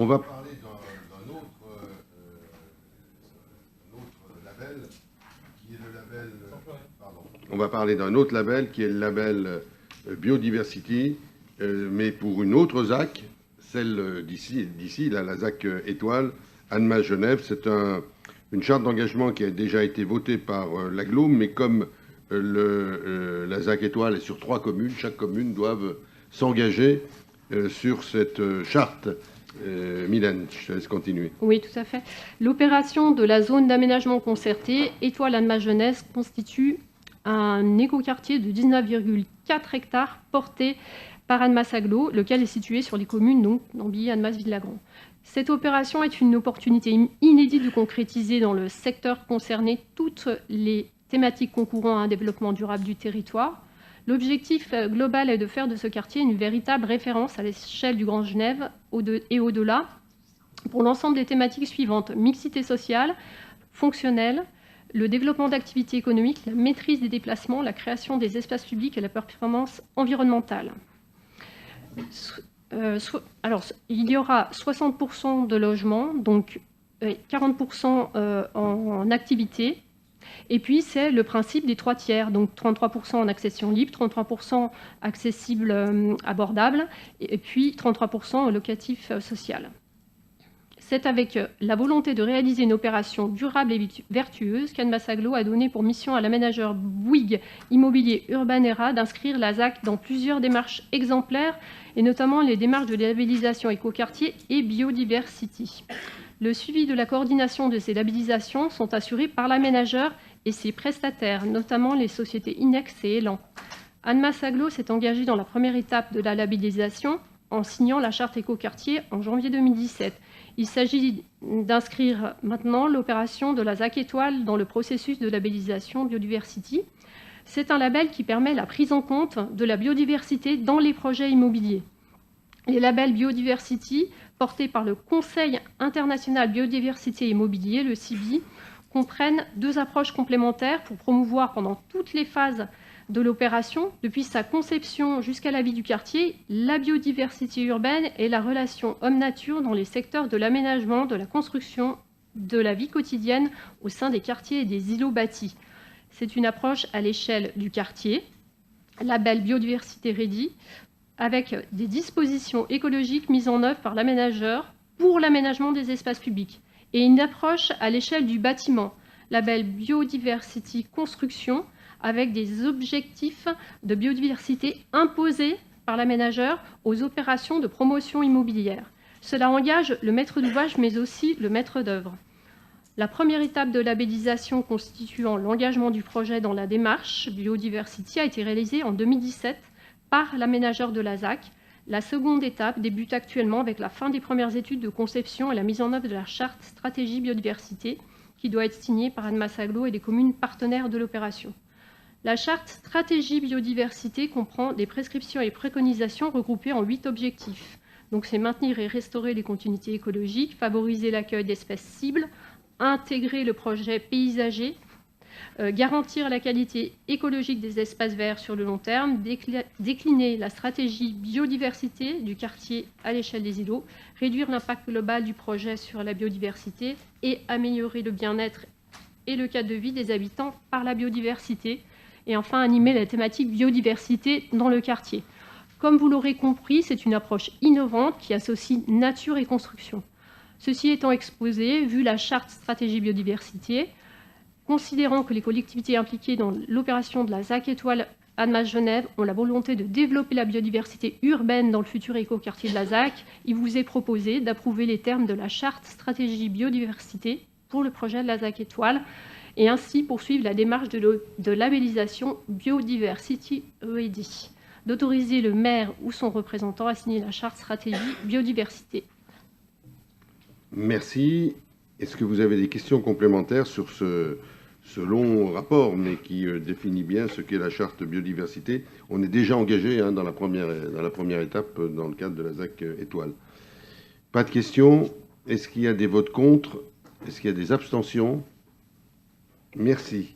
On va parler d'un autre label, qui est le label... Pardon. On va parler d'un autre label, qui est le label Biodiversity, mais pour une autre ZAC, celle d'ici, la ZAC Étoile, Annemasse Genève. C'est une charte d'engagement qui a déjà été votée par l'Agglom, mais comme la ZAC Étoile est sur 3 communes, chaque commune doit s'engager sur cette charte. Mylène, je te laisse continuer. Oui, tout à fait. L'opération de la zone d'aménagement concerté Étoile Annemasse Genève constitue un écoquartier de 19,4 hectares porté par Annemasse Agglo, lequel est situé sur les communes donc d'Ambilly, Annemasse, Villagrand. Cette opération est une opportunité inédite de concrétiser dans le secteur concerné toutes les thématiques concourant à un développement durable du territoire. L'objectif global est de faire de ce quartier une véritable référence à l'échelle du Grand Genève et au-delà pour l'ensemble des thématiques suivantes: mixité sociale, fonctionnelle, le développement d'activités économiques, la maîtrise des déplacements, la création des espaces publics et la performance environnementale. Alors, il y aura 60% de logements, donc 40% en activité. Et puis, c'est le principe des 3 tiers, donc 33% en accession libre, 33% accessible abordable, et puis 33% locatif social. C'est avec la volonté de réaliser une opération durable et vertueuse qu'Annemasse Agglo a donné pour mission à l'aménageur Bouygues Immobilier Urbanera d'inscrire la ZAC dans plusieurs démarches exemplaires, et notamment les démarches de labellisation écoquartier et biodiversity. Le suivi de la coordination de ces labellisations sont assurés par l'aménageur et ses prestataires, notamment les sociétés Inex et Elan. Annemasse Agglo s'est engagée dans la première étape de la labellisation en signant la charte écoquartier en janvier 2017. Il s'agit d'inscrire maintenant l'opération de la ZAC Étoile dans le processus de labellisation Biodiversity. C'est un label qui permet la prise en compte de la biodiversité dans les projets immobiliers. Les labels Biodiversity, portés par le Conseil international biodiversité immobilier, le CIBI, comprennent 2 approches complémentaires pour promouvoir pendant toutes les phases de l'opération, depuis sa conception jusqu'à la vie du quartier, la biodiversité urbaine et la relation homme-nature dans les secteurs de l'aménagement, de la construction, de la vie quotidienne au sein des quartiers et des îlots bâtis. C'est une approche à l'échelle du quartier, label Biodiversité Ready, avec des dispositions écologiques mises en œuvre par l'aménageur pour l'aménagement des espaces publics, et une approche à l'échelle du bâtiment, label Biodiversity Construction, avec des objectifs de biodiversité imposés par l'aménageur aux opérations de promotion immobilière. Cela engage le maître d'ouvrage, mais aussi le maître d'œuvre. La première étape de labellisation constituant l'engagement du projet dans la démarche Biodiversity a été réalisée en 2017 par l'aménageur de la ZAC. La seconde étape débute actuellement avec la fin des premières études de conception et la mise en œuvre de la charte stratégie biodiversité qui doit être signée par Annemasse Agglo et les communes partenaires de l'opération. La charte stratégie biodiversité comprend des prescriptions et préconisations regroupées en 8 objectifs. Donc, c'est maintenir et restaurer les continuités écologiques, favoriser l'accueil d'espèces cibles, intégrer le projet paysager, garantir la qualité écologique des espaces verts sur le long terme, décliner la stratégie biodiversité du quartier à l'échelle des îlots, réduire l'impact global du projet sur la biodiversité et améliorer le bien-être et le cadre de vie des habitants par la biodiversité. Et enfin, animer la thématique biodiversité dans le quartier. Comme vous l'aurez compris, c'est une approche innovante qui associe nature et construction. Ceci étant exposé, vu la charte stratégie biodiversité, considérant que les collectivités impliquées dans l'opération de la ZAC Étoile Annemasse Genève ont la volonté de développer la biodiversité urbaine dans le futur écoquartier de la ZAC, il vous est proposé d'approuver les termes de la charte stratégie biodiversité pour le projet de la ZAC Étoile, et ainsi poursuivre la démarche de labellisation Biodiversity Ready, d'autoriser le maire ou son représentant à signer la charte stratégie biodiversité. Merci. Est-ce que vous avez des questions complémentaires sur ce long rapport, mais qui définit bien ce qu'est la charte biodiversité? On est déjà engagé dans la première étape dans le cadre de la ZAC Étoile. Pas de questions. Est-ce qu'il y a des votes contre? Est-ce qu'il y a des abstentions? Merci.